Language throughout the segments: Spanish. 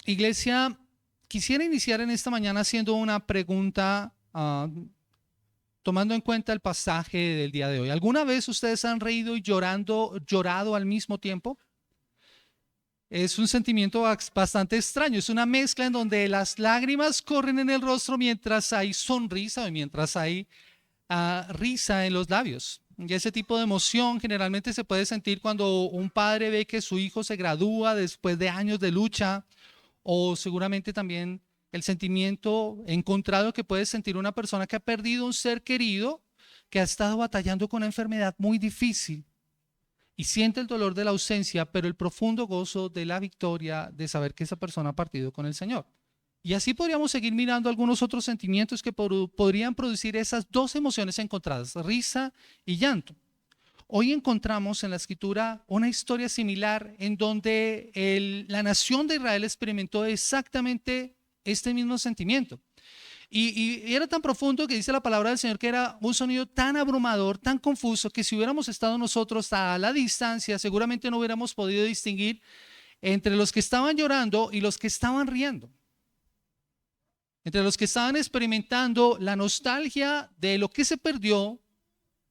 Iglesia, quisiera iniciar en esta mañana haciendo una pregunta, tomando en cuenta el pasaje del día de hoy. ¿Alguna vez ustedes han reído y llorado al mismo tiempo? Es un sentimiento bastante extraño, es una mezcla en donde las lágrimas corren en el rostro mientras hay sonrisa o mientras hay risa en los labios. Y ese tipo de emoción generalmente se puede sentir cuando un padre ve que su hijo se gradúa después de años de lucha, o seguramente también el sentimiento encontrado que puede sentir una persona que ha perdido un ser querido, que ha estado batallando con una enfermedad muy difícil y siente el dolor de la ausencia, pero el profundo gozo de la victoria de saber que esa persona ha partido con el Señor. Y así podríamos seguir mirando algunos otros sentimientos que podrían producir esas dos emociones encontradas, risa y llanto. Hoy encontramos en la Escritura una historia similar en donde la nación de Israel experimentó exactamente este mismo sentimiento. Y era tan profundo que dice la palabra del Señor que era un sonido tan abrumador, tan confuso, que si hubiéramos estado nosotros a la distancia, seguramente no hubiéramos podido distinguir entre los que estaban llorando y los que estaban riendo. Entre los que estaban experimentando la nostalgia de lo que se perdió,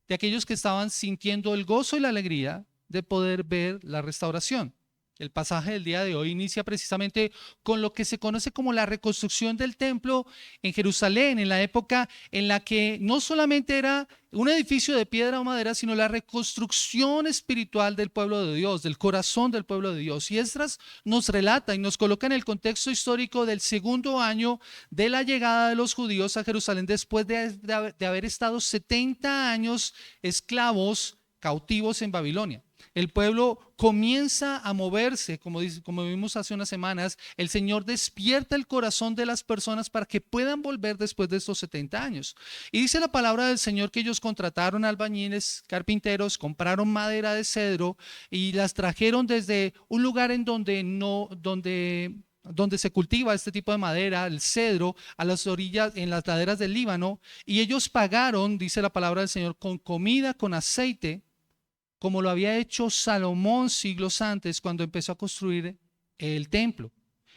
de aquellos que estaban sintiendo el gozo y la alegría de poder ver la restauración. El pasaje del día de hoy inicia precisamente con lo que se conoce como la reconstrucción del templo en Jerusalén, en la época en la que no solamente era un edificio de piedra o madera, sino la reconstrucción espiritual del pueblo de Dios, del corazón del pueblo de Dios. Y Esdras nos relata y nos coloca en el contexto histórico del segundo año de la llegada de los judíos a Jerusalén después de haber estado 70 años esclavos, cautivos en Babilonia. El pueblo comienza a moverse, como vimos hace unas semanas. El Señor despierta el corazón de las personas para que puedan volver después de estos 70 años. Y dice la palabra del Señor que ellos contrataron albañiles, carpinteros, compraron madera de cedro y las trajeron desde un lugar en donde se cultiva este tipo de madera, el cedro, a las orillas, en las laderas del Líbano, y ellos pagaron, dice la palabra del Señor, con comida, con aceite, como lo había hecho Salomón siglos antes cuando empezó a construir el templo.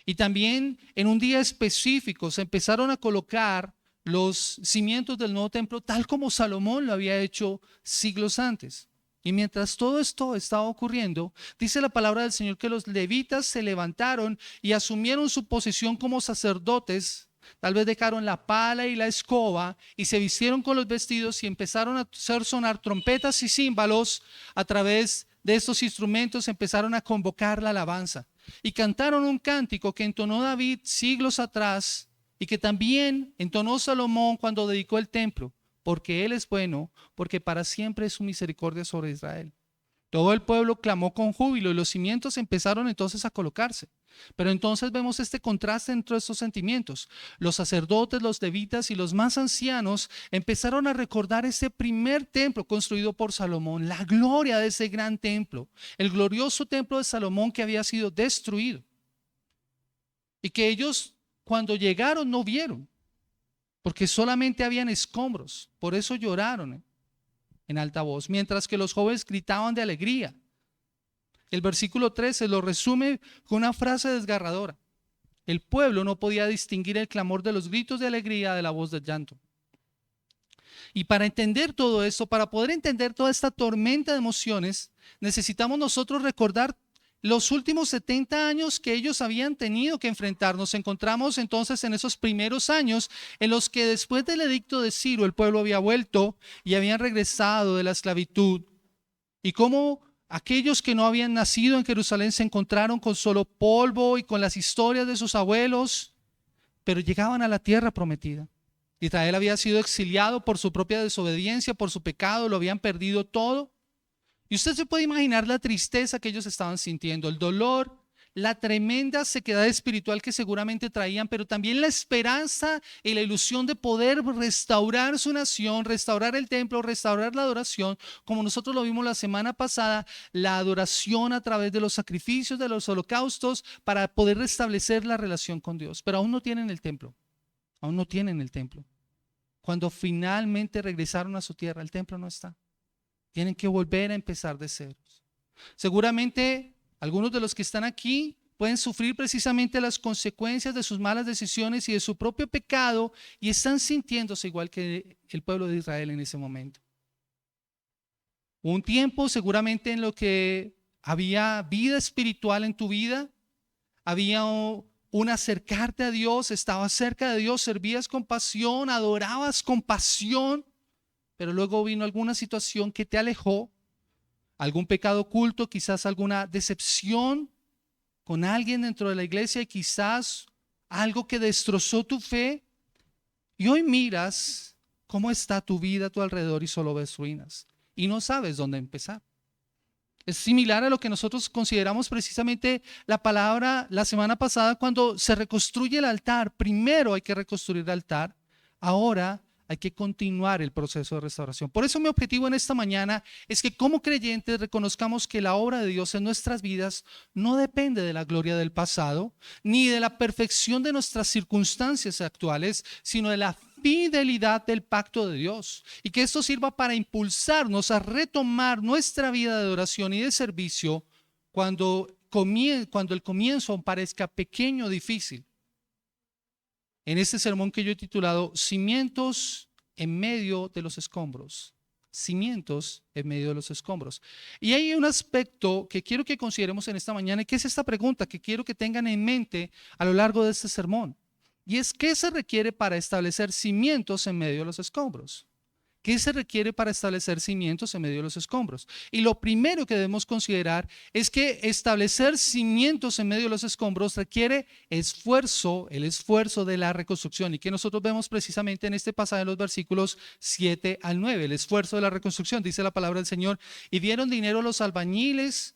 Y también en un día específico se empezaron a colocar los cimientos del nuevo templo tal como Salomón lo había hecho siglos antes. Y mientras todo esto estaba ocurriendo, dice la palabra del Señor que los levitas se levantaron y asumieron su posición como sacerdotes. Tal vez dejaron la pala y la escoba y se vistieron con los vestidos y empezaron a hacer sonar trompetas y címbalos. A través de estos instrumentos empezaron a convocar la alabanza y cantaron un cántico que entonó David siglos atrás y que también entonó Salomón cuando dedicó el templo, porque Él es bueno, porque para siempre es su misericordia sobre Israel. Todo el pueblo clamó con júbilo y los cimientos empezaron entonces a colocarse. Pero entonces vemos este contraste entre estos sentimientos. Los sacerdotes, los levitas y los más ancianos empezaron a recordar ese primer templo construido por Salomón, la gloria de ese gran templo, el glorioso templo de Salomón que había sido destruido y que ellos cuando llegaron no vieron, porque solamente habían escombros. Por eso lloraron en alta voz, mientras que los jóvenes gritaban de alegría. El versículo 13 lo resume con una frase desgarradora. El pueblo no podía distinguir el clamor de los gritos de alegría de la voz del llanto. Y para entender todo esto, para poder entender toda esta tormenta de emociones, necesitamos nosotros recordar los últimos 70 años que ellos habían tenido que enfrentar. Nos encontramos entonces en esos primeros años en los que después del edicto de Ciro el pueblo había vuelto y habían regresado de la esclavitud. Y cómo aquellos que no habían nacido en Jerusalén se encontraron con solo polvo y con las historias de sus abuelos, pero llegaban a la tierra prometida. Israel había sido exiliado por su propia desobediencia, por su pecado, lo habían perdido todo. Y usted se puede imaginar la tristeza que ellos estaban sintiendo, el dolor, la tremenda sequedad espiritual que seguramente traían, pero también la esperanza y la ilusión de poder restaurar su nación, restaurar el templo, restaurar la adoración, como nosotros lo vimos la semana pasada, la adoración a través de los sacrificios, de los holocaustos, para poder restablecer la relación con Dios. Pero aún no tienen el templo, aún no tienen el templo. Cuando finalmente regresaron a su tierra, el templo no está. Tienen que volver a empezar de ceros. Seguramente algunos de los que están aquí pueden sufrir precisamente las consecuencias de sus malas decisiones y de su propio pecado y están sintiéndose igual que el pueblo de Israel en ese momento. Un tiempo seguramente en lo que había vida espiritual en tu vida, había un acercarte a Dios, estabas cerca de Dios, servías con pasión, adorabas con pasión, pero luego vino alguna situación que te alejó, algún pecado oculto, quizás alguna decepción con alguien dentro de la iglesia y quizás algo que destrozó tu fe. Y hoy miras cómo está tu vida a tu alrededor y solo ves ruinas y no sabes dónde empezar. Es similar a lo que nosotros consideramos precisamente la palabra la semana pasada cuando se reconstruye el altar. Primero hay que reconstruir el altar, ahora hay que continuar el proceso de restauración. Por eso mi objetivo en esta mañana es que como creyentes reconozcamos que la obra de Dios en nuestras vidas no depende de la gloria del pasado, ni de la perfección de nuestras circunstancias actuales, sino de la fidelidad del pacto de Dios, y que esto sirva para impulsarnos a retomar nuestra vida de adoración y de servicio cuando el comienzo parezca pequeño o difícil. En este sermón que yo he titulado Cimientos en medio de los escombros. Cimientos en medio de los escombros. Y hay un aspecto que quiero que consideremos en esta mañana, y que es esta pregunta que quiero que tengan en mente a lo largo de este sermón. Y es, ¿qué se requiere para establecer cimientos en medio de los escombros? ¿Qué se requiere para establecer cimientos en medio de los escombros? Y lo primero que debemos considerar es que establecer cimientos en medio de los escombros requiere esfuerzo, el esfuerzo de la reconstrucción, y que nosotros vemos precisamente en este pasaje de los versículos 7 al 9, el esfuerzo de la reconstrucción. Dice la palabra del Señor: y dieron dinero a los albañiles,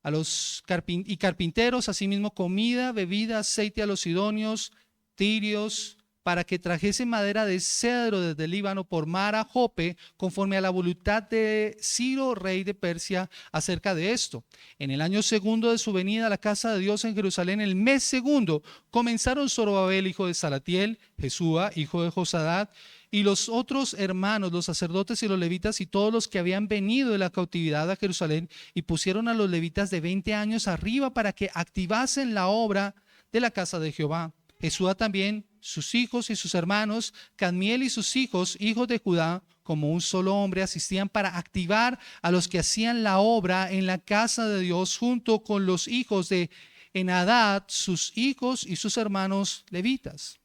a los carpinteros, asimismo comida, bebida, aceite a los sidonios, tirios, para que trajesen madera de cedro desde el Líbano por mar a Jope, conforme a la voluntad de Ciro, rey de Persia, acerca de esto. En el año segundo de su venida a la casa de Dios en Jerusalén, el mes segundo, comenzaron Zorobabel, hijo de Salatiel, Jesúa, hijo de Josadat, y los otros hermanos, los sacerdotes y los levitas, y todos los que habían venido de la cautividad a Jerusalén, y pusieron a los levitas de 20 años arriba para que activasen la obra de la casa de Jehová. Jesúa también, sus hijos y sus hermanos, Cadmiel y sus hijos, hijos de Judá, como un solo hombre, asistían para activar a los que hacían la obra en la casa de Dios, junto con los hijos de Henadad, sus hijos y sus hermanos levitas.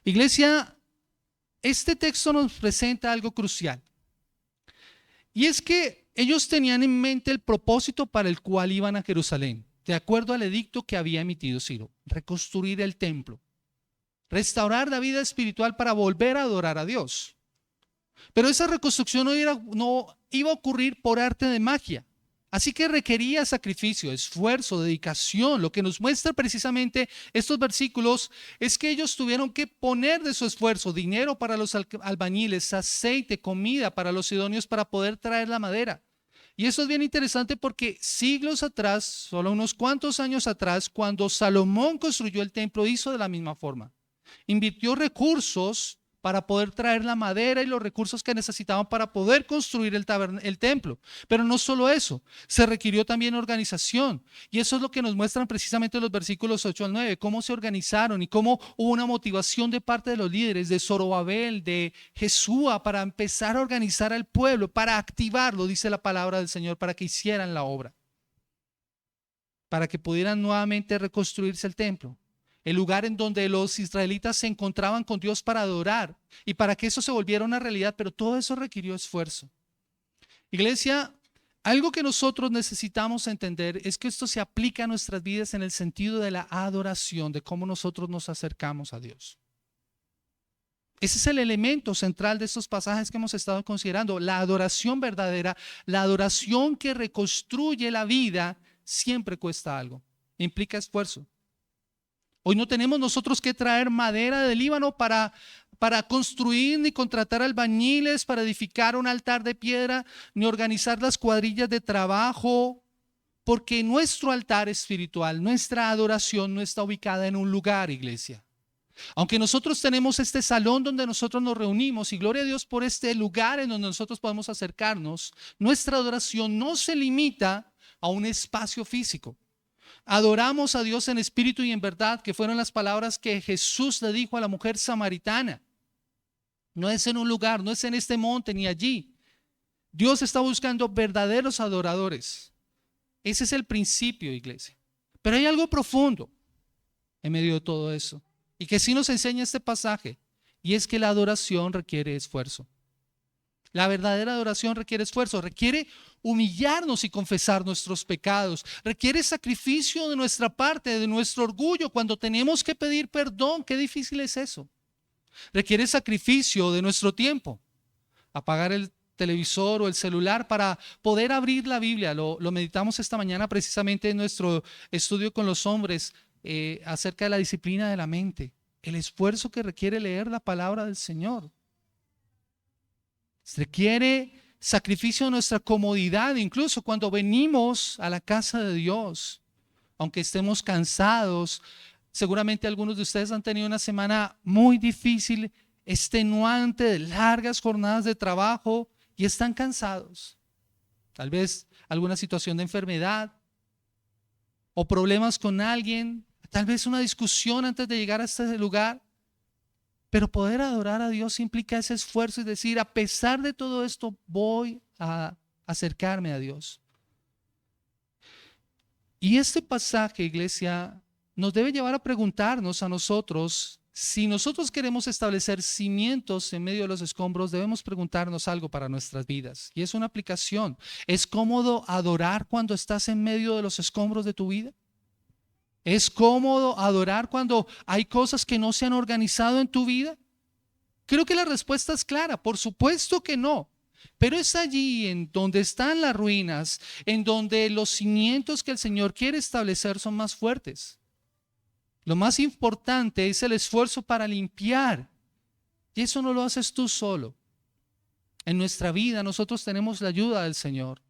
Iglesia, este texto nos presenta algo crucial. Y es que ellos tenían en mente el propósito para el cual iban a Jerusalén, de acuerdo al edicto que había emitido Ciro: reconstruir el templo, restaurar la vida espiritual para volver a adorar a Dios. Pero esa reconstrucción no iba a ocurrir por arte de magia. Así que requería sacrificio, esfuerzo, dedicación. Lo que nos muestra precisamente estos versículos es que ellos tuvieron que poner de su esfuerzo dinero para los albañiles, aceite, comida para los sidonios para poder traer la madera. Y eso es bien interesante porque siglos atrás, solo unos cuantos años atrás, cuando Salomón construyó el templo, hizo de la misma forma. Invirtió recursos para poder traer la madera y los recursos que necesitaban para poder construir el templo. Pero no solo eso, se requirió también organización. Y eso es lo que nos muestran precisamente los versículos 8 al 9, cómo se organizaron y cómo hubo una motivación de parte de los líderes, de Zorobabel, de Jesúa, para empezar a organizar al pueblo, para activarlo, dice la palabra del Señor, para que hicieran la obra, para que pudieran nuevamente reconstruirse el templo. El lugar en donde los israelitas se encontraban con Dios para adorar y para que eso se volviera una realidad, pero todo eso requirió esfuerzo. Iglesia, algo que nosotros necesitamos entender es que esto se aplica a nuestras vidas en el sentido de la adoración, de cómo nosotros nos acercamos a Dios. Ese es el elemento central de estos pasajes que hemos estado considerando. La adoración verdadera, la adoración que reconstruye la vida, siempre cuesta algo, implica esfuerzo. Hoy no tenemos nosotros que traer madera del Líbano para construir, ni contratar albañiles para edificar un altar de piedra, ni organizar las cuadrillas de trabajo, porque nuestro altar espiritual, nuestra adoración no está ubicada en un lugar, iglesia. Aunque nosotros tenemos este salón donde nosotros nos reunimos, y gloria a Dios por este lugar en donde nosotros podemos acercarnos, nuestra adoración no se limita a un espacio físico. Adoramos a Dios en espíritu y en verdad, que fueron las palabras que Jesús le dijo a la mujer samaritana. No es en un lugar, no es en este monte ni allí. Dios está buscando verdaderos adoradores. Ese es el principio, iglesia. Pero hay algo profundo en medio de todo eso, y que sí nos enseña este pasaje, y es que la adoración requiere esfuerzo. La verdadera adoración requiere esfuerzo, requiere humillarnos y confesar nuestros pecados, requiere sacrificio de nuestra parte, de nuestro orgullo cuando tenemos que pedir perdón. Qué difícil es eso. Requiere sacrificio de nuestro tiempo, apagar el televisor o el celular para poder abrir la Biblia. Lo meditamos esta mañana precisamente en nuestro estudio con los hombres acerca de la disciplina de la mente, el esfuerzo que requiere leer la palabra del Señor. Requiere sacrificio de nuestra comodidad, incluso cuando venimos a la casa de Dios, aunque estemos cansados. Seguramente algunos de ustedes han tenido una semana muy difícil, extenuante, de largas jornadas de trabajo y están cansados. Tal vez alguna situación de enfermedad o problemas con alguien, tal vez una discusión antes de llegar a este lugar. Pero poder adorar a Dios implica ese esfuerzo y decir, a pesar de todo esto, voy a acercarme a Dios. Y este pasaje, iglesia, nos debe llevar a preguntarnos a nosotros, si nosotros queremos establecer cimientos en medio de los escombros, debemos preguntarnos algo para nuestras vidas. Y es una aplicación. ¿Es cómodo adorar cuando estás en medio de los escombros de tu vida? ¿Es cómodo adorar cuando hay cosas que no se han organizado en tu vida? Creo que la respuesta es clara, por supuesto que no. Pero es allí en donde están las ruinas, en donde los cimientos que el Señor quiere establecer son más fuertes. Lo más importante es el esfuerzo para limpiar. Y eso no lo haces tú solo. En nuestra vida nosotros tenemos la ayuda del Señor.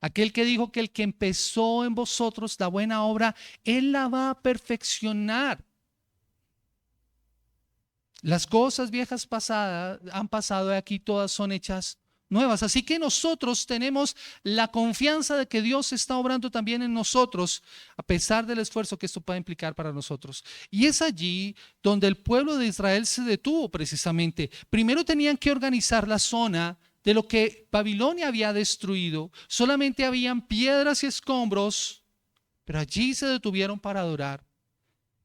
Aquel que dijo que el que empezó en vosotros la buena obra, Él la va a perfeccionar. Las cosas viejas pasadas han pasado y aquí todas son hechas nuevas. Así que nosotros tenemos la confianza de que Dios está obrando también en nosotros, a pesar del esfuerzo que esto puede implicar para nosotros. Y es allí donde el pueblo de Israel se detuvo precisamente. Primero tenían que organizar la zona de lo que Babilonia había destruido. Solamente habían piedras y escombros, pero allí se detuvieron para adorar.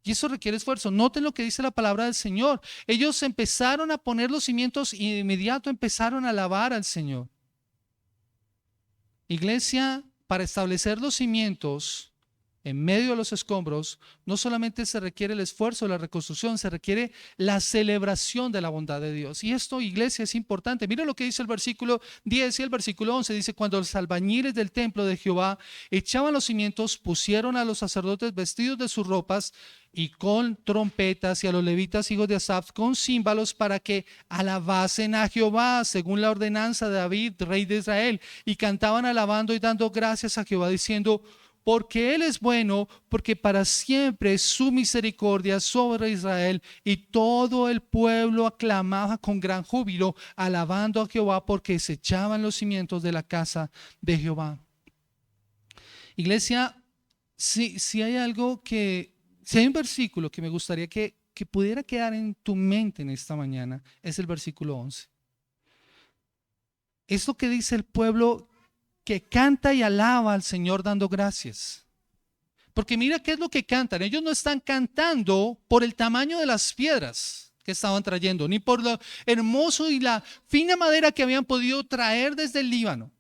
Y eso requiere esfuerzo. Noten lo que dice la palabra del Señor. Ellos empezaron a poner los cimientos y de inmediato empezaron a alabar al Señor. Iglesia, para establecer los cimientos en medio de los escombros, no solamente se requiere el esfuerzo de la reconstrucción, se requiere la celebración de la bondad de Dios. Y esto, iglesia, es importante. Mira lo que dice el versículo 10 y el versículo 11. Dice, cuando los albañiles del templo de Jehová echaban los cimientos, pusieron a los sacerdotes vestidos de sus ropas y con trompetas, y a los levitas hijos de Asaf con címbalos, para que alabasen a Jehová según la ordenanza de David, rey de Israel. Y cantaban alabando y dando gracias a Jehová, diciendo, porque Él es bueno, porque para siempre es su misericordia sobre Israel. Y todo el pueblo aclamaba con gran júbilo, alabando a Jehová, porque se echaban los cimientos de la casa de Jehová. Iglesia, si hay algo si hay un versículo que me gustaría que pudiera quedar en tu mente en esta mañana, es el versículo 11. Es lo que dice el pueblo que canta y alaba al Señor dando gracias. Porque mira qué es lo que cantan. Ellos no están cantando por el tamaño de las piedras que estaban trayendo, ni por lo hermoso y la fina madera que habían podido traer desde el Líbano.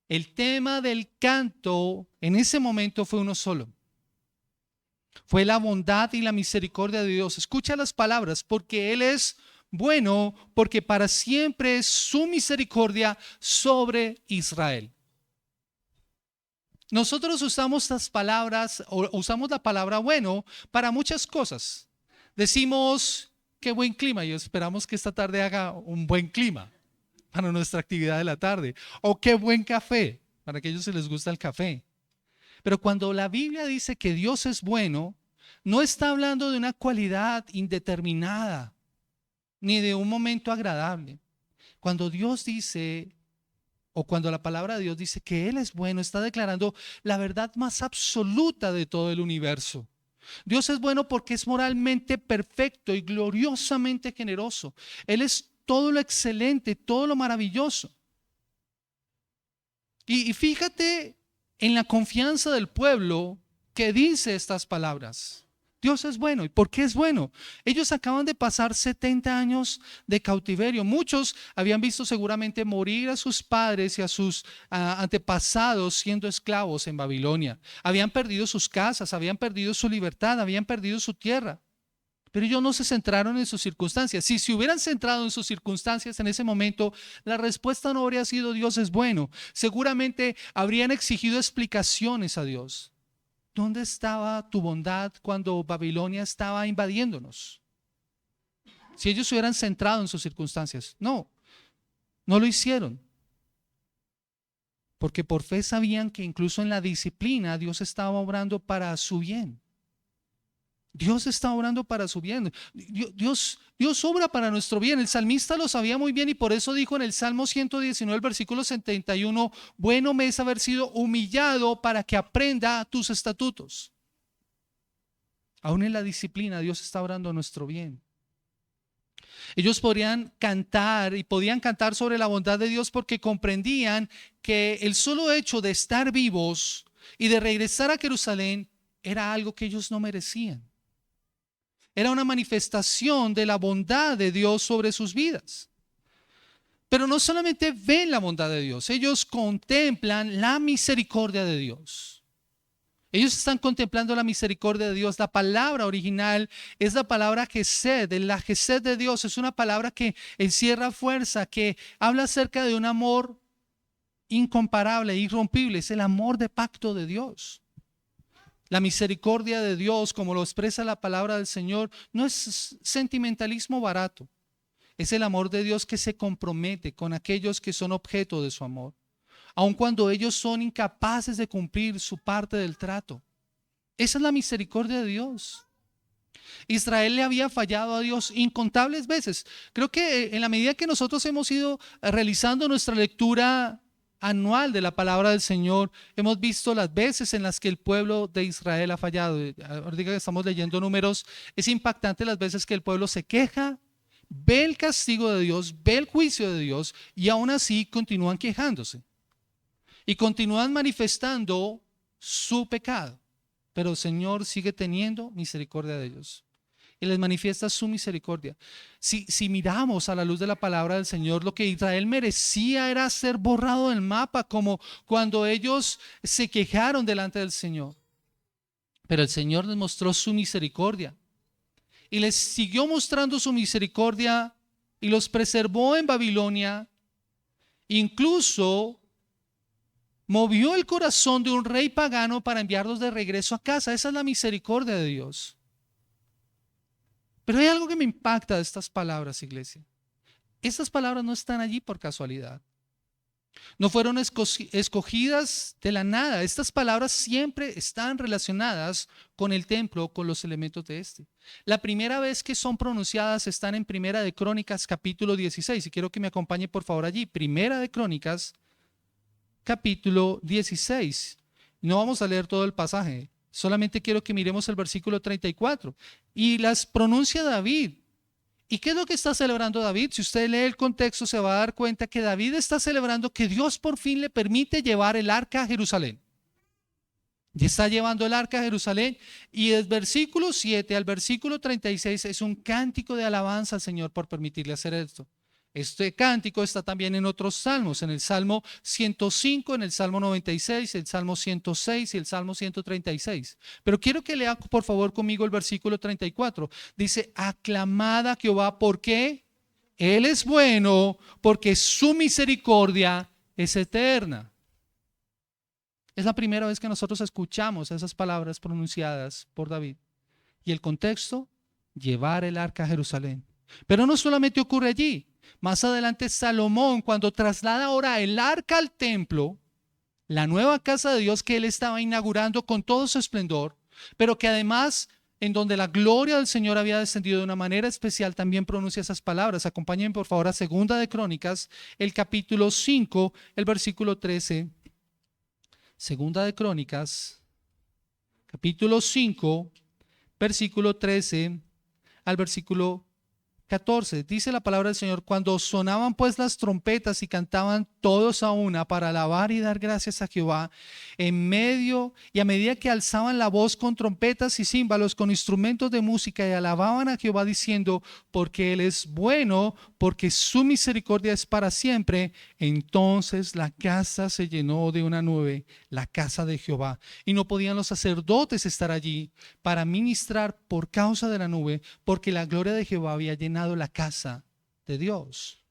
El tema del canto en ese momento fue uno solo. Fue la bondad y la misericordia de Dios. Escucha las palabras, porque Él es bueno, porque para siempre es su misericordia sobre Israel. Nosotros usamos las palabras, o usamos la palabra bueno para muchas cosas. Decimos, qué buen clima, y esperamos que esta tarde haga un buen clima para nuestra actividad de la tarde. O qué buen café, para aquellos que les gusta el café. Pero cuando la Biblia dice que Dios es bueno, no está hablando de una cualidad indeterminada, ni de un momento agradable. Cuando Dios dice o cuando la palabra de Dios dice que Él es bueno, está declarando la verdad más absoluta de todo el universo. Dios es bueno porque es moralmente perfecto y gloriosamente generoso. Él es todo lo excelente, todo lo maravilloso. Y fíjate en la confianza del pueblo que dice estas palabras. Dios es bueno. ¿Y por qué es bueno? Ellos acaban de pasar 70 años de cautiverio. Muchos habían visto seguramente morir a sus padres y a sus antepasados siendo esclavos en Babilonia. Habían perdido sus casas, habían perdido su libertad, habían perdido su tierra. Pero ellos no se centraron en sus circunstancias. Si se hubieran centrado en sus circunstancias en ese momento, la respuesta no habría sido Dios es bueno. Seguramente habrían exigido explicaciones a Dios. ¿Dónde estaba tu bondad cuando Babilonia estaba invadiéndonos? Si ellos se hubieran centrado en sus circunstancias. No, no lo hicieron. Porque por fe sabían que incluso en la disciplina Dios estaba obrando para su bien. Dios está obrando para su bien. Dios obra para nuestro bien. El salmista lo sabía muy bien y por eso dijo en el Salmo 119, el versículo 71, bueno me es haber sido humillado para que aprenda tus estatutos. Aún en la disciplina Dios está obrando a nuestro bien. Ellos podían cantar sobre la bondad de Dios porque comprendían que el solo hecho de estar vivos y de regresar a Jerusalén era algo que ellos no merecían. Era una manifestación de la bondad de Dios sobre sus vidas. Pero no solamente ven la bondad de Dios, ellos contemplan la misericordia de Dios. Ellos están contemplando la misericordia de Dios. La palabra original es la palabra Gesed, la Gesed de Dios. Es una palabra que encierra fuerza, que habla acerca de un amor incomparable, irrompible. Es el amor de pacto de Dios. La misericordia de Dios, como lo expresa la palabra del Señor, no es sentimentalismo barato. Es el amor de Dios que se compromete con aquellos que son objeto de su amor, aun cuando ellos son incapaces de cumplir su parte del trato. Esa es la misericordia de Dios. Israel le había fallado a Dios incontables veces. Creo que en la medida que nosotros hemos ido realizando nuestra lectura anual de la palabra del Señor, hemos visto las veces en las que el pueblo de Israel ha fallado. Ahorita que estamos leyendo Números, es impactante las veces que el pueblo se queja, ve el castigo de Dios, ve el juicio de Dios y aún así continúan quejándose y continúan manifestando su pecado. Pero el Señor sigue teniendo misericordia de ellos y les manifiesta su misericordia. Si miramos a la luz de la palabra del Señor, lo que Israel merecía era ser borrado del mapa, como cuando ellos se quejaron delante del Señor. Pero el Señor les mostró su misericordia y les siguió mostrando su misericordia y los preservó en Babilonia. Incluso movió el corazón de un rey pagano para enviarlos de regreso a casa. Esa es la misericordia de Dios. Pero hay algo que me impacta de estas palabras, iglesia. Estas palabras no están allí por casualidad. No fueron escogidas de la nada. Estas palabras siempre están relacionadas con el templo, con los elementos de este. La primera vez que son pronunciadas están en Primera de Crónicas, capítulo 16. Y quiero que me acompañe por favor allí. Primera de Crónicas, capítulo 16. No vamos a leer todo el pasaje. Solamente quiero que miremos el versículo 34. Y las pronuncia David. ¿Y qué es lo que está celebrando David? Si usted lee el contexto se va a dar cuenta que David está celebrando que Dios por fin le permite llevar el arca a Jerusalén. Y está llevando el arca a Jerusalén. Y del versículo 7 al versículo 36 es un cántico de alabanza al Señor por permitirle hacer esto. Este cántico está también en otros salmos, en el Salmo 105, en el Salmo 96, el Salmo 106 y el Salmo 136. Pero quiero que lea por favor conmigo el versículo 34. Dice, aclamad a Jehová, ¿por qué? Él es bueno, porque su misericordia es eterna. Es la primera vez que nosotros escuchamos esas palabras pronunciadas por David. Y el contexto, llevar el arca a Jerusalén. Pero no solamente ocurre allí. Más adelante Salomón, cuando traslada ahora el arca al templo, la nueva casa de Dios que él estaba inaugurando con todo su esplendor, pero que además en donde la gloria del Señor había descendido de una manera especial, también pronuncia esas palabras. Acompáñenme por favor a Segunda de Crónicas, el capítulo 5, el versículo 13. Segunda de Crónicas, capítulo 5, versículo 13 al versículo 14. Dice la palabra del Señor: cuando sonaban pues las trompetas y cantaban todos a una para alabar y dar gracias a Jehová, a medida que alzaban la voz con trompetas y címbalos, con instrumentos de música, y alababan a Jehová diciendo: porque Él es bueno, porque su misericordia es para siempre, entonces la casa se llenó de una nube, la casa de Jehová, y no podían los sacerdotes estar allí para ministrar por causa de la nube, porque la gloria de Jehová había llenado la casa de Dios.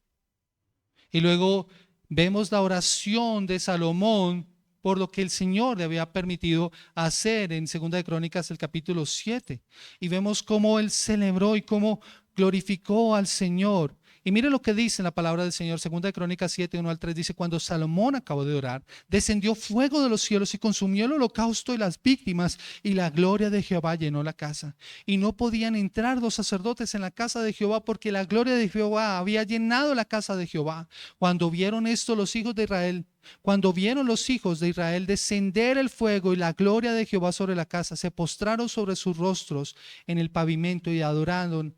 Y luego vemos la oración de Salomón por lo que el Señor le había permitido hacer en Segunda de Crónicas, el capítulo 7. Y vemos cómo él celebró y cómo glorificó al Señor. Y mire lo que dice en la palabra del Señor. Segunda de Crónicas 7, 1 al 3 dice: cuando Salomón acabó de orar, descendió fuego de los cielos y consumió el holocausto y las víctimas, y la gloria de Jehová llenó la casa. Y no podían entrar los sacerdotes en la casa de Jehová, porque la gloria de Jehová había llenado la casa de Jehová. Cuando vieron esto los hijos de Israel, descender el fuego y la gloria de Jehová sobre la casa, se postraron sobre sus rostros en el pavimento y adoraron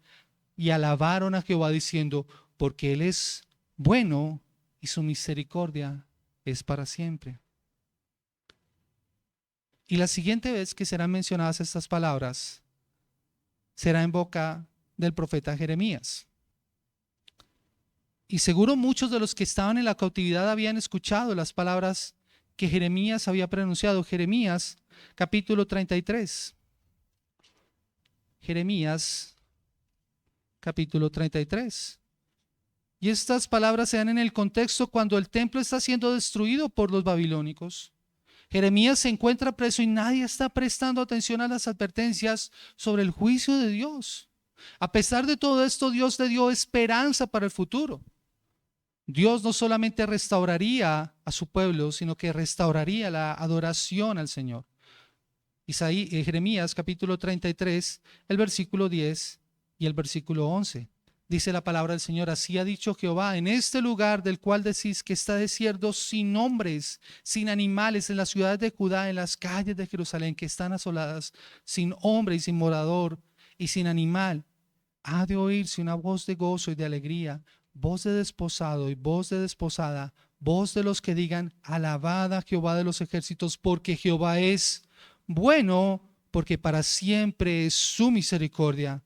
y alabaron a Jehová diciendo: porque Él es bueno y su misericordia es para siempre. Y la siguiente vez que serán mencionadas estas palabras será en boca del profeta Jeremías. Y seguro muchos de los que estaban en la cautividad habían escuchado las palabras que Jeremías había pronunciado. Jeremías capítulo 33. Jeremías capítulo 33. Y estas palabras se dan en el contexto cuando el templo está siendo destruido por los babilónicos. Jeremías se encuentra preso y nadie está prestando atención a las advertencias sobre el juicio de Dios. A pesar de todo esto, Dios le dio esperanza para el futuro. Dios no solamente restauraría a su pueblo, sino que restauraría la adoración al Señor. Jeremías capítulo 33, el versículo 10 y el versículo 11. Dice la palabra del Señor: así ha dicho Jehová: en este lugar del cual decís que está desierto, sin hombres, sin animales, en las ciudades de Judá, en las calles de Jerusalén que están asoladas, sin hombre y sin morador y sin animal, ha de oírse una voz de gozo y de alegría, voz de desposado y voz de desposada, voz de los que digan: alabad a Jehová de los ejércitos, porque Jehová es bueno, porque para siempre es su misericordia.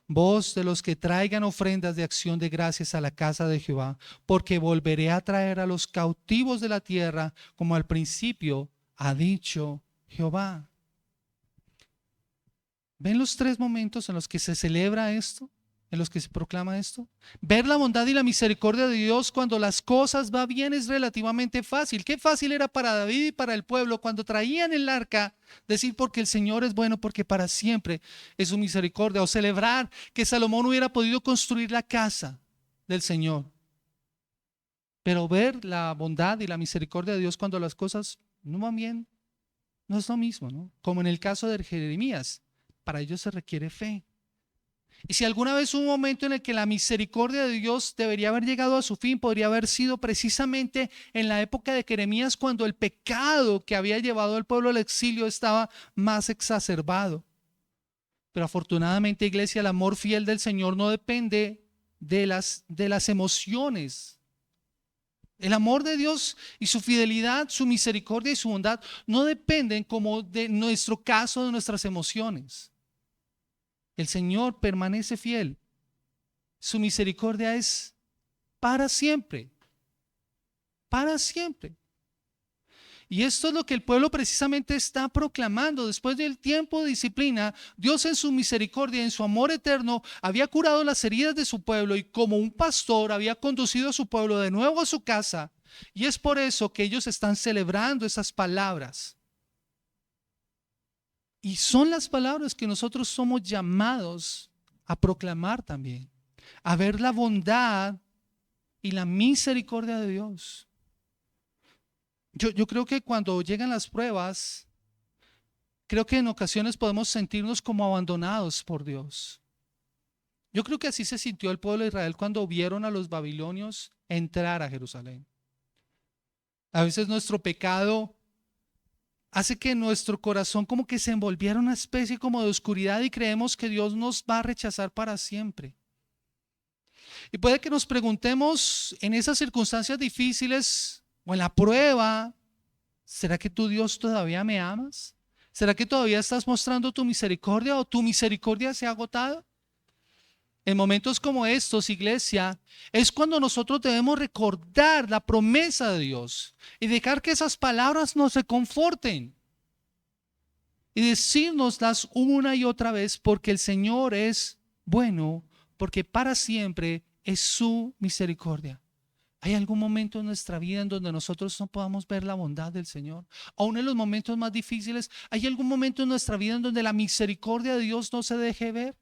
Voz de los que traigan ofrendas de acción de gracias a la casa de Jehová, porque volveré a traer a los cautivos de la tierra, como al principio ha dicho Jehová. ¿Ven los tres momentos en los que se celebra esto? En los que se proclama esto. Ver la bondad y la misericordia de Dios cuando las cosas van bien es relativamente fácil. Qué fácil era para David y para el pueblo cuando traían el arca decir: porque el Señor es bueno, porque para siempre es su misericordia. O celebrar que Salomón hubiera podido construir la casa del Señor. Pero ver la bondad y la misericordia de Dios cuando las cosas no van bien no es lo mismo, ¿no? Como en el caso de Jeremías, para ello se requiere fe. Y si alguna vez hubo un momento en el que la misericordia de Dios debería haber llegado a su fin, podría haber sido precisamente en la época de Jeremías, cuando el pecado que había llevado al pueblo al exilio estaba más exacerbado. Pero afortunadamente, iglesia, el amor fiel del Señor no depende de las emociones. El amor de Dios y su fidelidad, su misericordia y su bondad no dependen, como de nuestro caso, de nuestras emociones. El Señor permanece fiel. Su misericordia es para siempre. Para siempre. Y esto es lo que el pueblo precisamente está proclamando. Después del tiempo de disciplina, Dios en su misericordia, en su amor eterno, había curado las heridas de su pueblo y como un pastor había conducido a su pueblo de nuevo a su casa. Y es por eso que ellos están celebrando esas palabras. Y son las palabras que nosotros somos llamados a proclamar también, a ver la bondad y la misericordia de Dios. Yo creo que cuando llegan las pruebas, creo que en ocasiones podemos sentirnos como abandonados por Dios. Yo creo que así se sintió el pueblo de Israel cuando vieron a los babilonios entrar a Jerusalén. A veces nuestro pecado hace que nuestro corazón como que se envolviera en una especie como de oscuridad y creemos que Dios nos va a rechazar para siempre. Y puede que nos preguntemos en esas circunstancias difíciles o en la prueba, ¿será que tú, Dios, todavía me amas? ¿Será que todavía estás mostrando tu misericordia o tu misericordia se ha agotado? En momentos como estos, iglesia, es cuando nosotros debemos recordar la promesa de Dios y dejar que esas palabras nos reconforten y decírnoslas una y otra vez, porque el Señor es bueno, porque para siempre es su misericordia. ¿Hay algún momento en nuestra vida en donde nosotros no podamos ver la bondad del Señor? Aún en los momentos más difíciles, ¿hay algún momento en nuestra vida en donde la misericordia de Dios no se deje ver?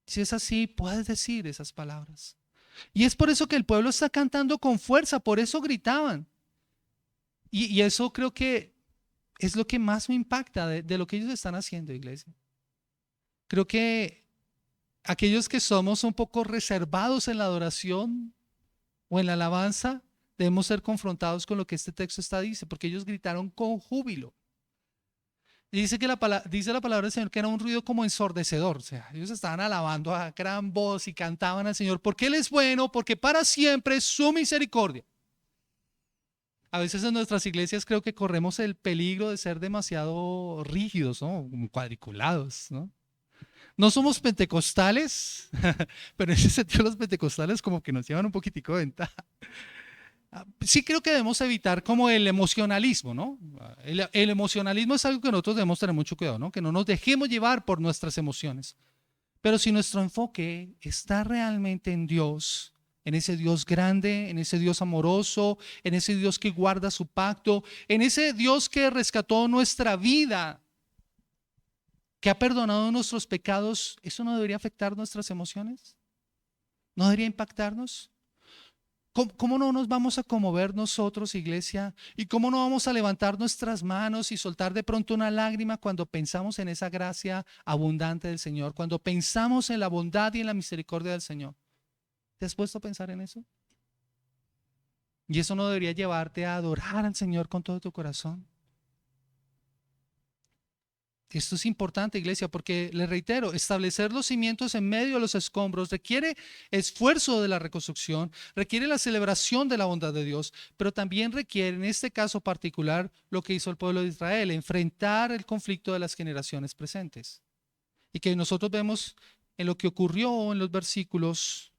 Si es así, puedes decir esas palabras. Y es por eso que el pueblo está cantando con fuerza, por eso gritaban. Y eso creo que es lo que más me impacta de lo que ellos están haciendo, iglesia. Creo que aquellos que somos un poco reservados en la adoración o en la alabanza, debemos ser confrontados con lo que este texto dice, porque ellos gritaron con júbilo. Y dice la palabra del Señor que era un ruido como ensordecedor. O sea, ellos estaban alabando a gran voz y cantaban al Señor porque Él es bueno, porque para siempre es su misericordia. A veces en nuestras iglesias creo que corremos el peligro de ser demasiado rígidos, ¿no? Como cuadriculados, ¿no? No somos pentecostales, pero en ese sentido los pentecostales como que nos llevan un poquitico de ventaja. Sí creo que debemos evitar como el emocionalismo, ¿no? El emocionalismo es algo que nosotros debemos tener mucho cuidado, ¿no? Que no nos dejemos llevar por nuestras emociones. Pero si nuestro enfoque está realmente en Dios, en ese Dios grande, en ese Dios amoroso, en ese Dios que guarda su pacto, en ese Dios que rescató nuestra vida, que ha perdonado nuestros pecados, ¿eso no debería afectar nuestras emociones? ¿No debería impactarnos? ¿Cómo no nos vamos a conmover nosotros, iglesia? ¿Y cómo no vamos a levantar nuestras manos y soltar de pronto una lágrima cuando pensamos en esa gracia abundante del Señor? Cuando pensamos en la bondad y en la misericordia del Señor. ¿Te has puesto a pensar en eso? Y eso no debería llevarte a adorar al Señor con todo tu corazón. Esto es importante, iglesia, porque les reitero, establecer los cimientos en medio de los escombros requiere esfuerzo de la reconstrucción, requiere la celebración de la bondad de Dios, pero también requiere, en este caso particular, lo que hizo el pueblo de Israel, enfrentar el conflicto de las generaciones presentes. Y que nosotros vemos en lo que ocurrió en los versículos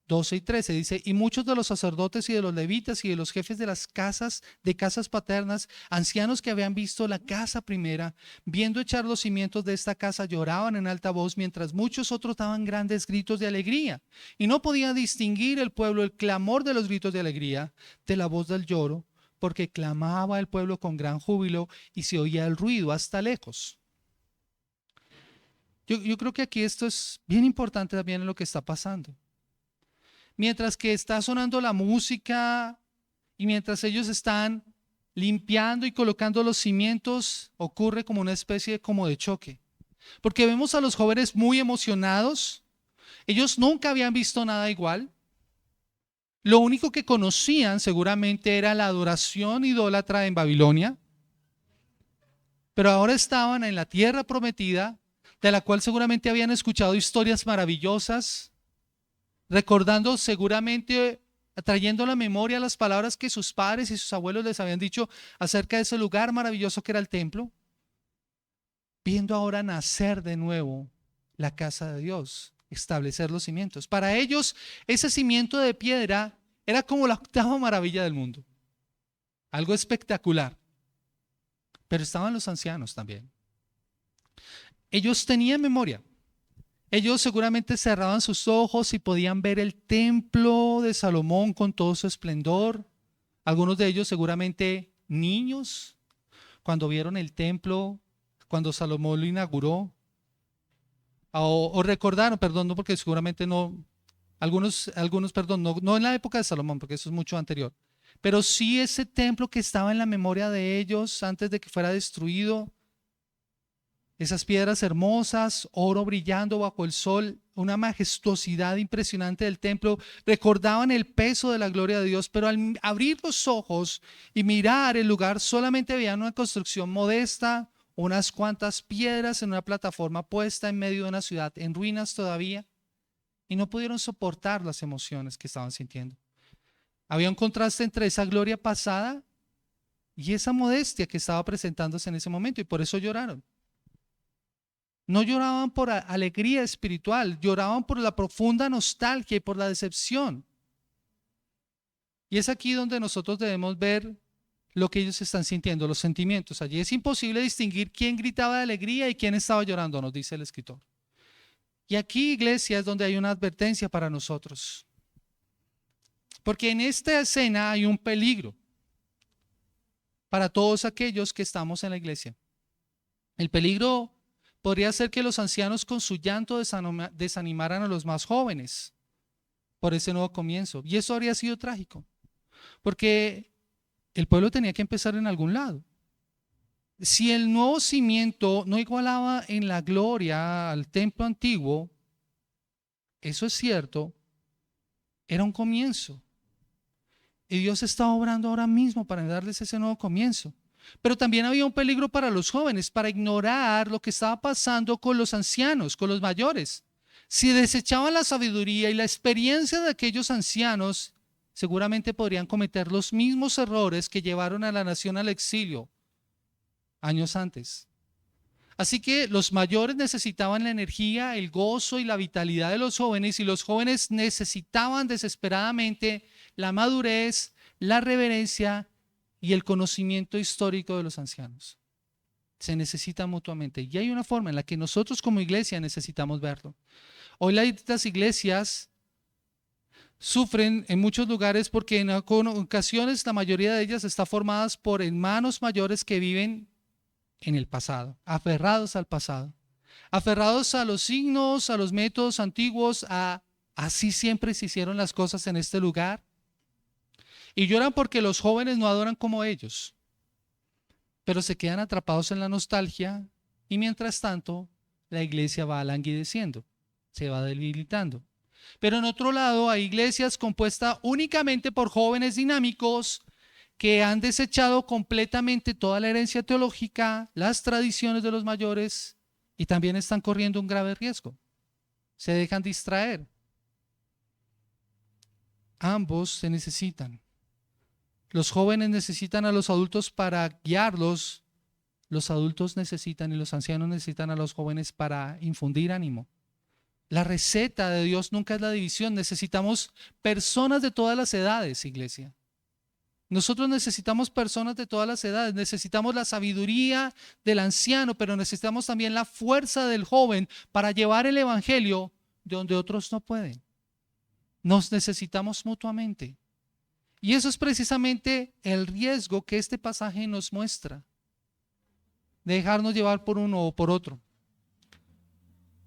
12 y 13, dice, y muchos de los sacerdotes y de los levitas y de los jefes de casas paternas, ancianos que habían visto la casa primera, viendo echar los cimientos de esta casa, lloraban en alta voz, mientras muchos otros daban grandes gritos de alegría. Y no podía distinguir el pueblo el clamor de los gritos de alegría de la voz del lloro, porque clamaba el pueblo con gran júbilo y se oía el ruido hasta lejos. Yo creo que aquí esto es bien importante también en lo que está pasando. Mientras que está sonando la música y mientras ellos están limpiando y colocando los cimientos, ocurre como una especie como de choque. Porque vemos a los jóvenes muy emocionados. Ellos nunca habían visto nada igual. Lo único que conocían seguramente era la adoración idólatra en Babilonia. Pero ahora estaban en la tierra prometida, de la cual seguramente habían escuchado historias maravillosas, recordando seguramente, trayendo a la memoria las palabras que sus padres y sus abuelos les habían dicho acerca de ese lugar maravilloso que era el templo, viendo ahora nacer de nuevo la casa de Dios, establecer los cimientos. Para ellos, ese cimiento de piedra era como la octava maravilla del mundo, algo espectacular. Pero estaban los ancianos también. Ellos tenían memoria. Ellos seguramente cerraban sus ojos y podían ver el templo de Salomón con todo su esplendor. Algunos de ellos seguramente niños, cuando vieron el templo, cuando Salomón lo inauguró. O recordaron, perdón, no, porque seguramente no, algunos, perdón, no en la época de Salomón, porque eso es mucho anterior. pero sí ese templo que estaba en la memoria de ellos antes de que fuera destruido. Esas piedras hermosas, oro brillando bajo el sol, una majestuosidad impresionante del templo, recordaban el peso de la gloria de Dios, pero al abrir los ojos y mirar el lugar solamente veían una construcción modesta, unas cuantas piedras en una plataforma puesta en medio de una ciudad en ruinas todavía, y no pudieron soportar las emociones que estaban sintiendo. Había un contraste entre esa gloria pasada y esa modestia que estaba presentándose en ese momento, y por eso lloraron. No lloraban por alegría espiritual, lloraban por la profunda nostalgia y por la decepción. Y es aquí donde nosotros debemos ver lo que ellos están sintiendo, los sentimientos. Allí es imposible distinguir quién gritaba de alegría y quién estaba llorando, nos dice el escritor. Y aquí, iglesia, es donde hay una advertencia para nosotros. Porque en esta escena hay un peligro para todos aquellos que estamos en la iglesia. El peligro podría ser que los ancianos con su llanto desanimaran a los más jóvenes por ese nuevo comienzo. Y eso habría sido trágico, porque el pueblo tenía que empezar en algún lado. Si el nuevo cimiento no igualaba en la gloria al templo antiguo, eso es cierto, era un comienzo. Y Dios está obrando ahora mismo para darles ese nuevo comienzo. Pero también había un peligro para los jóvenes, para ignorar lo que estaba pasando con los ancianos, con los mayores. Si desechaban la sabiduría y la experiencia de aquellos ancianos, seguramente podrían cometer los mismos errores que llevaron a la nación al exilio años antes. Así que los mayores necesitaban la energía, el gozo y la vitalidad de los jóvenes, y los jóvenes necesitaban desesperadamente la madurez, la reverencia y el conocimiento histórico de los ancianos. Se necesitan mutuamente, y hay una forma en la que nosotros como iglesia necesitamos verlo. Hoy las iglesias sufren en muchos lugares porque en ocasiones la mayoría de ellas está formadas por hermanos mayores que viven en el pasado, aferrados al pasado, aferrados a los signos, a los métodos antiguos, así siempre se hicieron las cosas en este lugar. Y lloran porque los jóvenes no adoran como ellos, pero se quedan atrapados en la nostalgia, y mientras tanto la iglesia va languideciendo, se va debilitando. Pero en otro lado hay iglesias compuestas únicamente por jóvenes dinámicos que han desechado completamente toda la herencia teológica, las tradiciones de los mayores, y también están corriendo un grave riesgo. Se dejan distraer. Ambos se necesitan. Los jóvenes necesitan a los adultos para guiarlos. Los adultos necesitan y los ancianos necesitan a los jóvenes para infundir ánimo. La receta de Dios nunca es la división. Necesitamos personas de todas las edades, iglesia. Nosotros necesitamos personas de todas las edades. Necesitamos la sabiduría del anciano, pero necesitamos también la fuerza del joven para llevar el evangelio de donde otros no pueden. Nos necesitamos mutuamente. Y eso es precisamente el riesgo que este pasaje nos muestra, de dejarnos llevar por uno o por otro.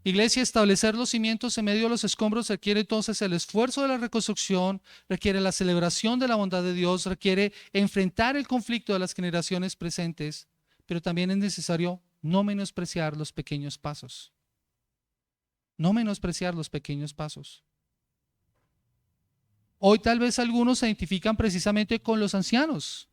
Iglesia, establecer los cimientos en medio de los escombros requiere entonces el esfuerzo de la reconstrucción, requiere la celebración de la bondad de Dios, requiere enfrentar el conflicto de las generaciones presentes, pero también es necesario no menospreciar los pequeños pasos. No menospreciar los pequeños pasos. Hoy tal vez algunos se identifican precisamente con los ancianos,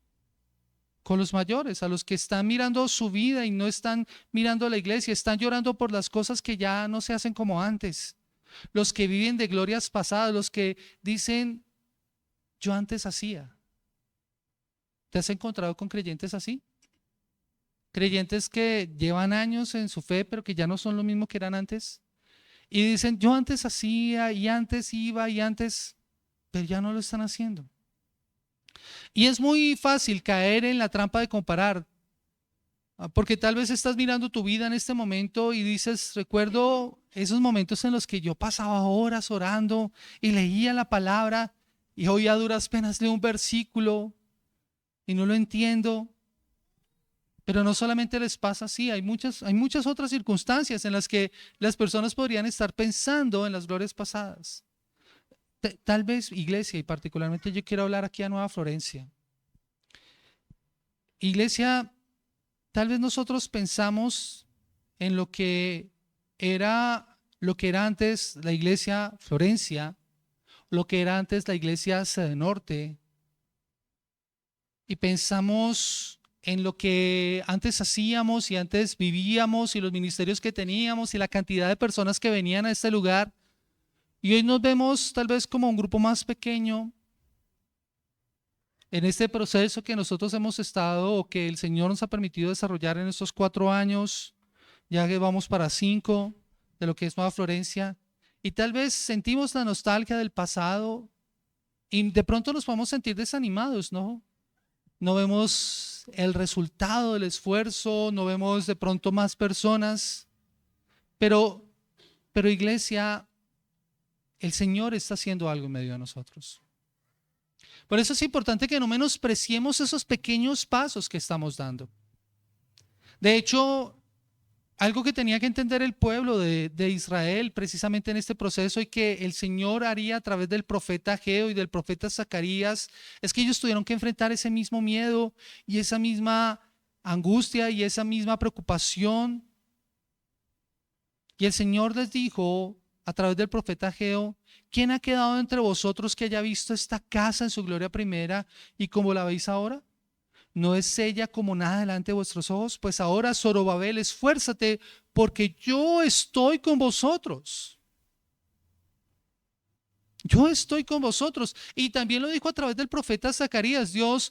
con los mayores, a los que están mirando su vida y no están mirando la iglesia, están llorando por las cosas que ya no se hacen como antes. Los que viven de glorias pasadas, los que dicen, yo antes hacía. ¿Te has encontrado con creyentes así? Creyentes que llevan años en su fe, pero que ya no son lo mismo que eran antes. Y dicen, yo antes hacía y antes iba y antes, pero ya no lo están haciendo. Y es muy fácil caer en la trampa de comparar, porque tal vez estás mirando tu vida en este momento y dices, recuerdo esos momentos en los que yo pasaba horas orando y leía la palabra, y hoy a duras penas leo un versículo y no lo entiendo. Pero no solamente les pasa así, hay muchas otras circunstancias en las que las personas podrían estar pensando en las glorias pasadas. Tal vez, iglesia, y particularmente yo quiero hablar aquí a Nueva Florencia. Iglesia, tal vez nosotros pensamos en lo que era antes la iglesia Florencia, lo que era antes la iglesia Sede Norte, y pensamos en lo que antes hacíamos y antes vivíamos y los ministerios que teníamos y la cantidad de personas que venían a este lugar. Y hoy nos vemos tal vez como un grupo más pequeño en este proceso que nosotros hemos estado o que el Señor nos ha permitido desarrollar en estos 4 años, ya que vamos para 5 de lo que es Nueva Florencia. Y tal vez sentimos la nostalgia del pasado y de pronto nos podemos sentir desanimados, ¿no? No vemos el resultado del esfuerzo, no vemos de pronto más personas, pero iglesia, el Señor está haciendo algo en medio de nosotros. Por eso es importante que no menospreciemos esos pequeños pasos que estamos dando. De hecho, algo que tenía que entender el pueblo de Israel precisamente en este proceso y que el Señor haría a través del profeta Ageo y del profeta Zacarías, es que ellos tuvieron que enfrentar ese mismo miedo y esa misma angustia y esa misma preocupación. Y el Señor les dijo a través del profeta Ageo: ¿quién ha quedado entre vosotros que haya visto esta casa en su gloria primera y como la veis ahora? ¿No es ella como nada delante de vuestros ojos? Pues ahora, Zorobabel, esfuérzate, porque yo estoy con vosotros. Yo estoy con vosotros. Y también lo dijo a través del profeta Zacarías. Dios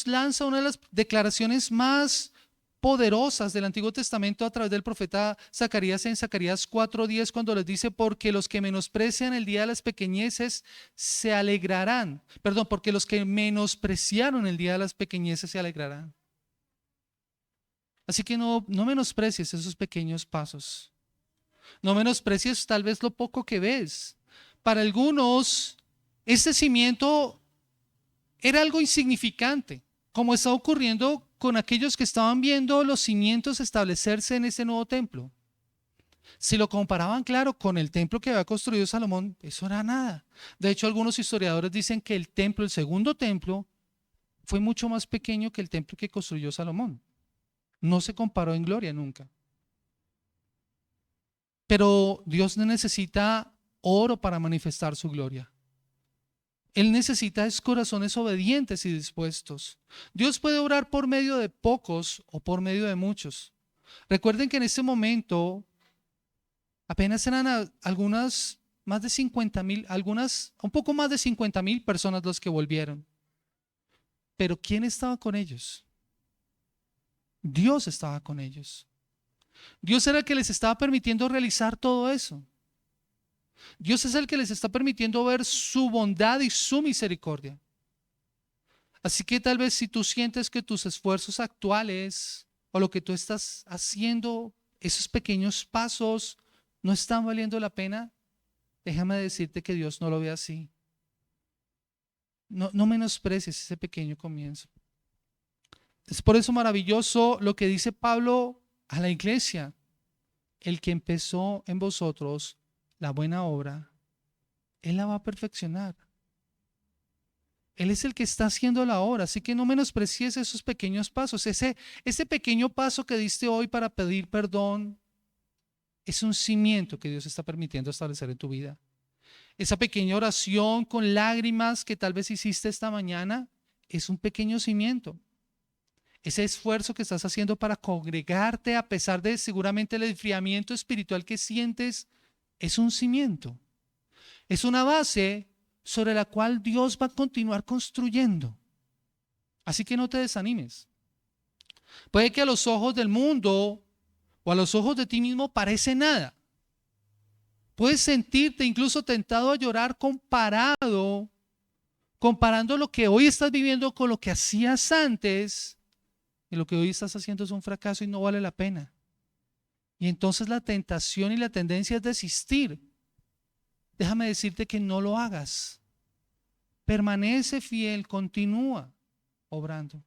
lanza una de las declaraciones más poderosas del Antiguo Testamento a través del profeta Zacarías en Zacarías 4:10, cuando les dice: porque los que menosprecian el día de las pequeñeces se alegrarán. Perdón, porque los que menospreciaron el día de las pequeñeces se alegrarán. Así que no menosprecies esos pequeños pasos. No menosprecies tal vez lo poco que ves. Para algunos, este cimiento era algo insignificante, como está ocurriendo con aquellos que estaban viendo los cimientos establecerse en este nuevo templo. Si lo comparaban, claro, con el templo que había construido Salomón, eso era nada. De hecho, algunos historiadores dicen que el templo, el segundo templo, fue mucho más pequeño que el templo que construyó Salomón. No se comparó en gloria nunca. Pero Dios no necesita oro para manifestar su gloria. Él necesita es corazones obedientes y dispuestos. Dios puede obrar por medio de pocos o por medio de muchos. Recuerden que en este momento apenas eran algunas más de 50,000, un poco más de 50,000 personas los que volvieron. Pero ¿quién estaba con ellos? Dios estaba con ellos. Dios era el que les estaba permitiendo realizar todo eso. Dios es el que les está permitiendo ver su bondad y su misericordia. Así que tal vez si tú sientes que tus esfuerzos actuales o lo que tú estás haciendo, esos pequeños pasos, no están valiendo la pena, déjame decirte que Dios no lo ve así. No menosprecies ese pequeño comienzo. Es por eso maravilloso lo que dice Pablo a la iglesia: el que empezó en vosotros la buena obra, Él la va a perfeccionar. Él es el que está haciendo la obra, así que no menosprecies esos pequeños pasos. Ese pequeño paso que diste hoy para pedir perdón es un cimiento que Dios está permitiendo establecer en tu vida. Esa pequeña oración con lágrimas que tal vez hiciste esta mañana es un pequeño cimiento. Ese esfuerzo que estás haciendo para congregarte a pesar de seguramente el enfriamiento espiritual que sientes es un cimiento. Es una base sobre la cual Dios va a continuar construyendo. Así que no te desanimes. Puede que a los ojos del mundo o a los ojos de ti mismo parece nada. Puedes sentirte incluso tentado a llorar comparando lo que hoy estás viviendo con lo que hacías antes, y lo que hoy estás haciendo es un fracaso y no vale la pena. Y entonces la tentación y la tendencia es desistir. Déjame decirte que no lo hagas. Permanece fiel, continúa obrando.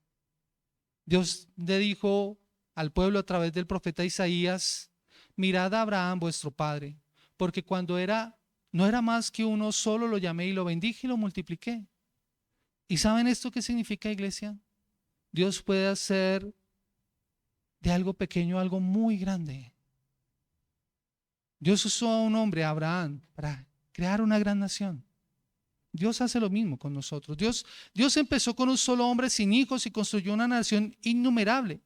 Dios le dijo al pueblo a través del profeta Isaías: mirad a Abraham vuestro padre, porque cuando no era más que uno solo, lo llamé y lo bendije y lo multipliqué. ¿Y saben esto qué significa, iglesia? Dios puede hacer de algo pequeño algo muy grande. Dios usó a un hombre, a Abraham, para crear una gran nación. Dios hace lo mismo con nosotros. Dios empezó con un solo hombre sin hijos y construyó una nación innumerable.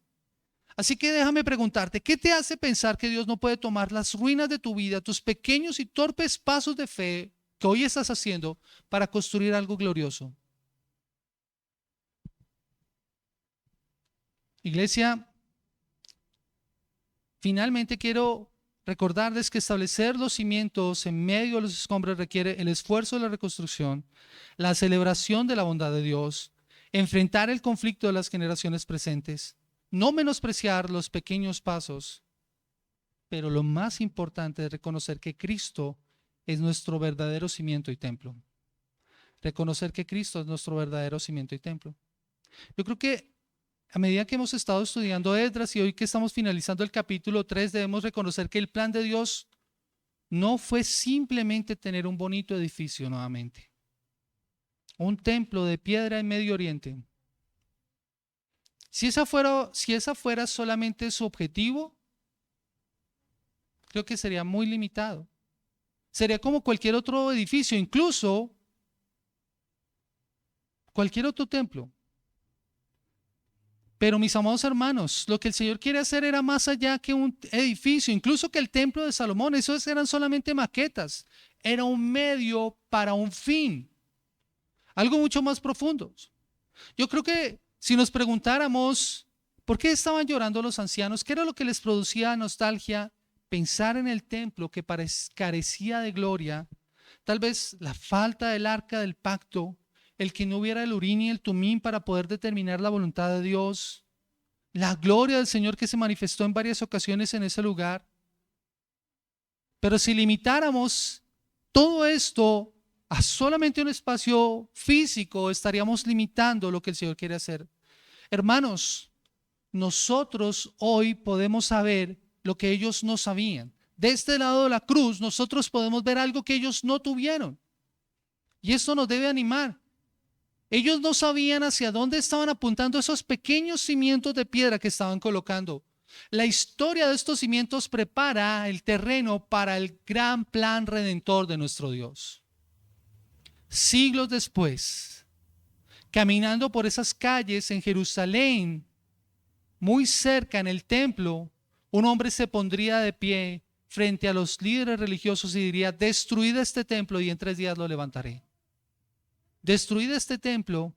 Así que déjame preguntarte, ¿qué te hace pensar que Dios no puede tomar las ruinas de tu vida, tus pequeños y torpes pasos de fe que hoy estás haciendo para construir algo glorioso? Iglesia, finalmente quiero recordarles que establecer los cimientos en medio de los escombros requiere el esfuerzo de la reconstrucción, la celebración de la bondad de Dios, enfrentar el conflicto de las generaciones presentes, no menospreciar los pequeños pasos, pero lo más importante es reconocer que Cristo es nuestro verdadero cimiento y templo. Reconocer que Cristo es nuestro verdadero cimiento y templo. Yo creo que a medida que hemos estado estudiando Esdras y hoy que estamos finalizando el capítulo 3, debemos reconocer que el plan de Dios no fue simplemente tener un bonito edificio nuevamente, un templo de piedra en Medio Oriente. Si esa fuera solamente su objetivo, creo que sería muy limitado. Sería como cualquier otro edificio, incluso cualquier otro templo. Pero mis amados hermanos, lo que el Señor quiere hacer era más allá que un edificio, incluso que el templo de Salomón. Esos eran solamente maquetas. Era un medio para un fin, algo mucho más profundo. Yo creo que si nos preguntáramos por qué estaban llorando los ancianos, qué era lo que les producía nostalgia, pensar en el templo que carecía de gloria, tal vez la falta del arca del pacto, el que no hubiera el Urim y el Tumim para poder determinar la voluntad de Dios, la gloria del Señor que se manifestó en varias ocasiones en ese lugar. Pero si limitáramos todo esto a solamente un espacio físico, estaríamos limitando lo que el Señor quiere hacer. Hermanos, nosotros hoy podemos saber lo que ellos no sabían. De este lado de la cruz, nosotros podemos ver algo que ellos no tuvieron. Y esto nos debe animar. Ellos no sabían hacia dónde estaban apuntando esos pequeños cimientos de piedra que estaban colocando. La historia de estos cimientos prepara el terreno para el gran plan redentor de nuestro Dios. Siglos después, caminando por esas calles en Jerusalén, muy cerca en el templo, un hombre se pondría de pie frente a los líderes religiosos y diría: destruid este templo y en 3 días lo levantaré. Destruid este templo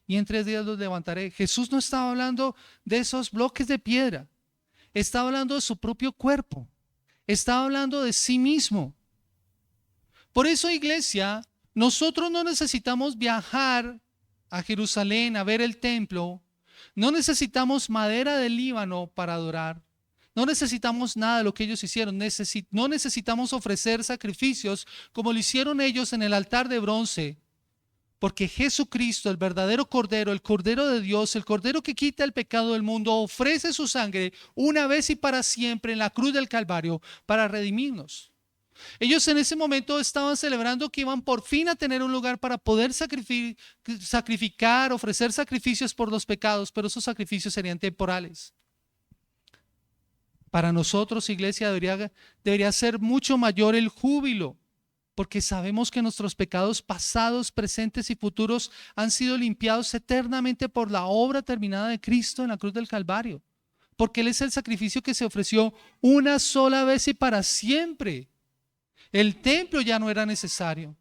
y en 3 días lo levantaré. Jesús no estaba hablando de esos bloques de piedra, estaba hablando de su propio cuerpo, estaba hablando de sí mismo. Por eso, iglesia, nosotros no necesitamos viajar a Jerusalén a ver el templo, no necesitamos madera del Líbano para adorar, no necesitamos nada de lo que ellos hicieron, no necesitamos ofrecer sacrificios como lo hicieron ellos en el altar de bronce, porque Jesucristo, el verdadero Cordero, el Cordero de Dios, el Cordero que quita el pecado del mundo, ofrece su sangre una vez y para siempre en la cruz del Calvario para redimirnos. Ellos en ese momento estaban celebrando que iban por fin a tener un lugar para poder sacrificar, ofrecer sacrificios por los pecados, pero esos sacrificios serían temporales. Para nosotros, iglesia, debería ser mucho mayor el júbilo, porque sabemos que nuestros pecados pasados, presentes y futuros han sido limpiados eternamente por la obra terminada de Cristo en la cruz del Calvario, porque Él es el sacrificio que se ofreció una sola vez y para siempre. El templo ya no era necesario.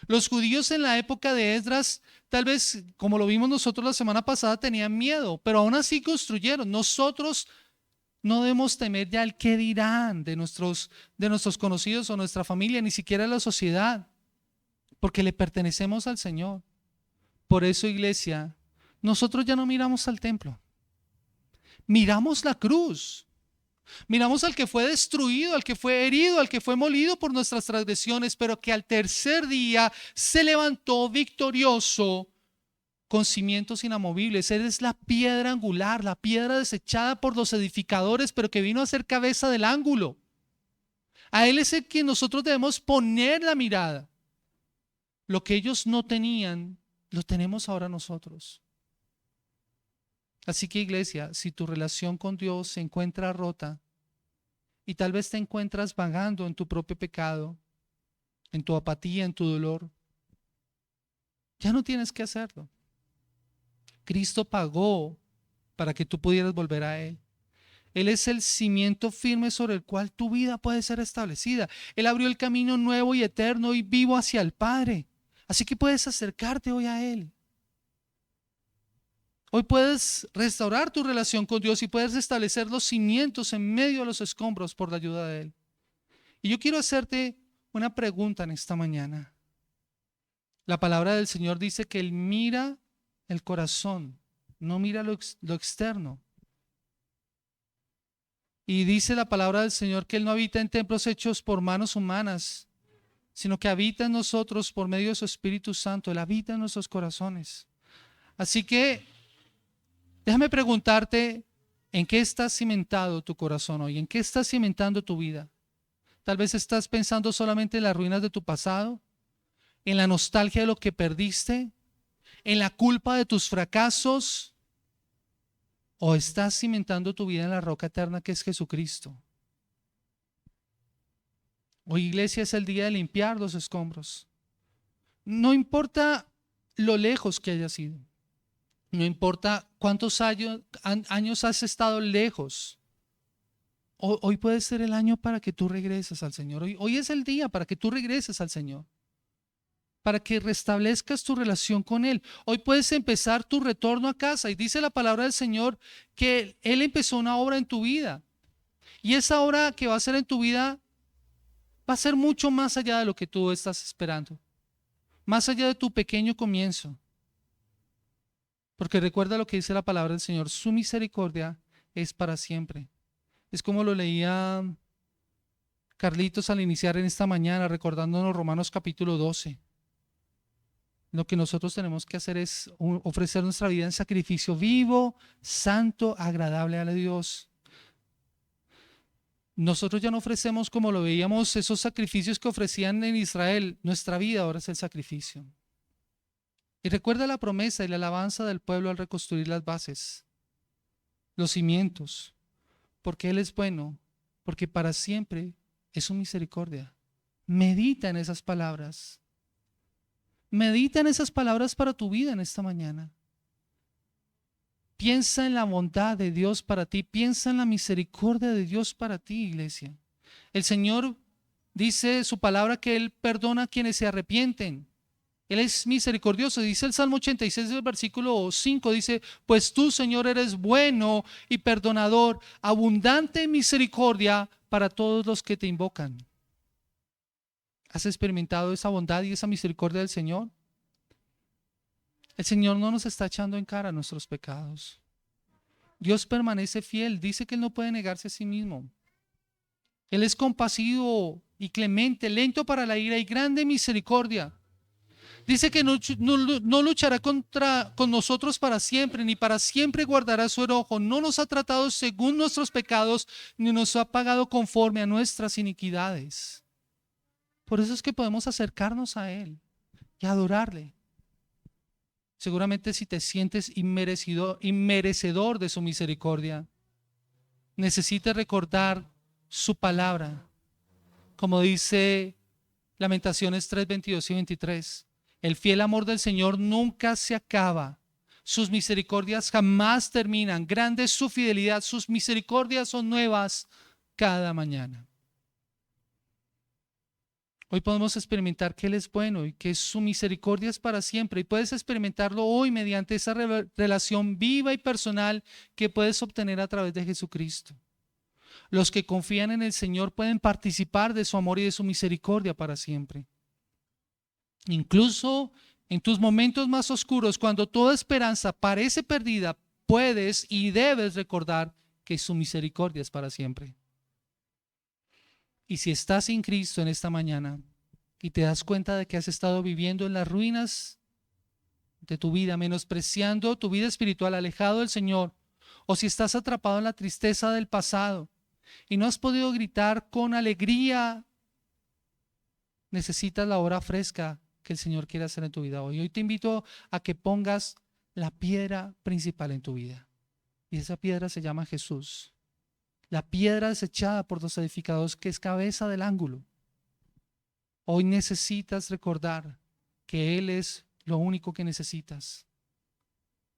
Los judíos en la época de Esdras, tal vez, como lo vimos nosotros la semana pasada, tenían miedo, pero aún así construyeron. Nosotros no debemos temer ya el qué dirán de nuestros conocidos o nuestra familia, ni siquiera la sociedad, porque le pertenecemos al Señor. Por eso, iglesia, nosotros ya no miramos al templo, miramos la cruz. Miramos al que fue destruido, al que fue herido, al que fue molido por nuestras transgresiones, pero que al tercer día se levantó victorioso con cimientos inamovibles. Él es la piedra angular, la piedra desechada por los edificadores, pero que vino a ser cabeza del ángulo. A Él es el que nosotros debemos poner la mirada. Lo que ellos no tenían, lo tenemos ahora nosotros. Así que, iglesia, si tu relación con Dios se encuentra rota y tal vez te encuentras vagando en tu propio pecado, en tu apatía, en tu dolor, ya no tienes que hacerlo. Cristo pagó para que tú pudieras volver a Él. Él es el cimiento firme sobre el cual tu vida puede ser establecida. Él abrió el camino nuevo y eterno y vivo hacia el Padre. Así que puedes acercarte hoy a Él. Hoy puedes restaurar tu relación con Dios y puedes establecer los cimientos en medio de los escombros por la ayuda de Él. Y yo quiero hacerte una pregunta en esta mañana. La palabra del Señor dice que Él mira el corazón, no mira lo externo. Y dice la palabra del Señor que Él no habita en templos hechos por manos humanas, sino que habita en nosotros por medio de su Espíritu Santo. Él habita en nuestros corazones. Así que déjame preguntarte, ¿en qué estás cimentado tu corazón hoy? ¿En qué estás cimentando tu vida? Tal vez estás pensando solamente en las ruinas de tu pasado, en la nostalgia de lo que perdiste, en la culpa de tus fracasos, o estás cimentando tu vida en la roca eterna que es Jesucristo. Hoy, iglesia, es el día de limpiar los escombros. No importa lo lejos que hayas ido, no importa cuántos años has estado lejos. Hoy puede ser el año para que tú regreses al Señor. Hoy es el día para que tú regreses al Señor, para que restablezcas tu relación con Él. Hoy puedes empezar tu retorno a casa. Y dice la palabra del Señor que Él empezó una obra en tu vida. Y esa obra que va a hacer en tu vida va a ser mucho más allá de lo que tú estás esperando. Más allá de tu pequeño comienzo. Porque recuerda lo que dice la palabra del Señor. Su misericordia es para siempre. Es como lo leía Carlitos al iniciar en esta mañana, recordándonos Romanos capítulo 12. Lo que nosotros tenemos que hacer es ofrecer nuestra vida en sacrificio vivo, santo, agradable a Dios. Nosotros ya no ofrecemos, como lo veíamos, esos sacrificios que ofrecían en Israel. Nuestra vida ahora es el sacrificio. Y recuerda la promesa y la alabanza del pueblo al reconstruir las bases, los cimientos, porque Él es bueno, porque para siempre es su misericordia. Medita en esas palabras. Medita en esas palabras para tu vida en esta mañana. Piensa en la bondad de Dios para ti. Piensa en la misericordia de Dios para ti, iglesia. El Señor dice su palabra que Él perdona a quienes se arrepienten. Él es misericordioso. Dice el Salmo 86, del versículo 5, dice, pues tú, Señor, eres bueno y perdonador, abundante en misericordia para todos los que te invocan. ¿Has experimentado esa bondad y esa misericordia del Señor? El Señor no nos está echando en cara nuestros pecados. Dios permanece fiel. Dice que Él no puede negarse a sí mismo. Él es compasivo y clemente, lento para la ira y grande en misericordia. Dice que no luchará con nosotros para siempre, ni para siempre guardará su enojo. No nos ha tratado según nuestros pecados, ni nos ha pagado conforme a nuestras iniquidades. Por eso es que podemos acercarnos a Él y adorarle. Seguramente si te sientes inmerecedor de su misericordia, necesitas recordar su palabra. Como dice Lamentaciones 3, 22 y 23. El fiel amor del Señor nunca se acaba. Sus misericordias jamás terminan. Grande es su fidelidad. Sus misericordias son nuevas cada mañana. Hoy podemos experimentar que Él es bueno y que su misericordia es para siempre. Y puedes experimentarlo hoy mediante esa relación viva y personal que puedes obtener a través de Jesucristo. Los que confían en el Señor pueden participar de su amor y de su misericordia para siempre. Incluso en tus momentos más oscuros, cuando toda esperanza parece perdida, puedes y debes recordar que su misericordia es para siempre. Y si estás sin Cristo en esta mañana y te das cuenta de que has estado viviendo en las ruinas de tu vida, menospreciando tu vida espiritual, alejado del Señor, o si estás atrapado en la tristeza del pasado y no has podido gritar con alegría, necesitas la hora fresca que el Señor quiere hacer en tu vida hoy. Hoy te invito a que pongas la piedra principal en tu vida. Y esa piedra se llama Jesús. La piedra desechada por los edificadores, que es cabeza del ángulo. Hoy necesitas recordar que Él es lo único que necesitas.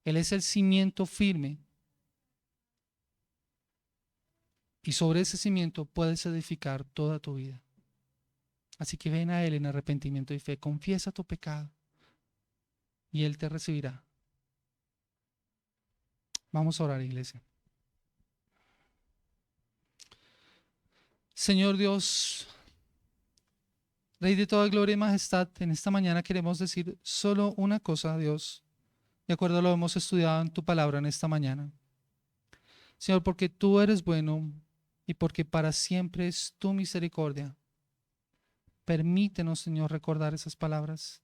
Él es el cimiento firme. Y sobre ese cimiento puedes edificar toda tu vida. Así que ven a Él en arrepentimiento y fe. Confiesa tu pecado y Él te recibirá. Vamos a orar, iglesia. Señor Dios, Rey de toda gloria y majestad, en esta mañana queremos decir solo una cosa, Dios, de acuerdo a lo que hemos estudiado en tu palabra en esta mañana. Señor, porque tú eres bueno y porque para siempre es tu misericordia. Permítenos, Señor, recordar esas palabras.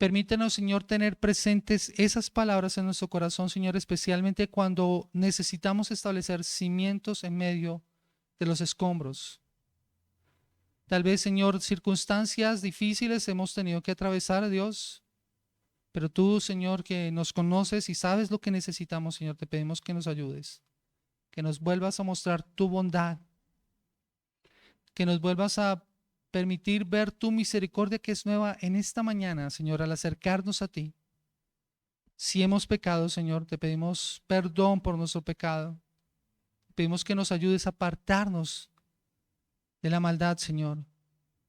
Permítenos, Señor, tener presentes esas palabras en nuestro corazón, Señor, especialmente cuando necesitamos establecer cimientos en medio de los escombros. Tal vez, Señor, circunstancias difíciles hemos tenido que atravesar, Dios, pero tú, Señor, que nos conoces y sabes lo que necesitamos, Señor, te pedimos que nos ayudes, que nos vuelvas a mostrar tu bondad, que nos vuelvas a permitir ver tu misericordia que es nueva en esta mañana, Señor, al acercarnos a ti. Si hemos pecado, Señor, te pedimos perdón por nuestro pecado. Pedimos que nos ayudes a apartarnos de la maldad, Señor,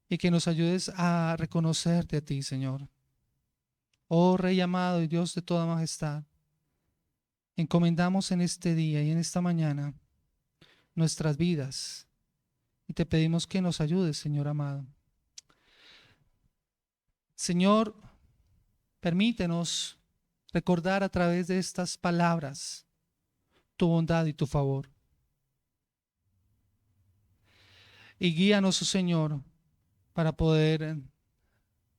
y que nos ayudes a reconocerte a ti, Señor. Oh Rey amado y Dios de toda majestad, encomendamos en este día y en esta mañana nuestras vidas y te pedimos que nos ayudes, Señor amado. Señor, permítenos recordar a través de estas palabras tu bondad y tu favor. Y guíanos, oh Señor, para poder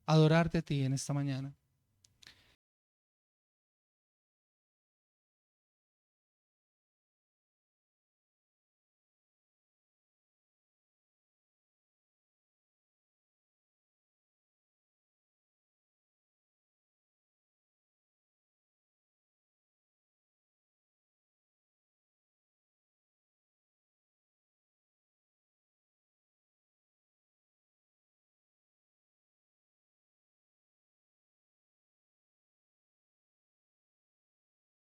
adorarte a ti en esta mañana.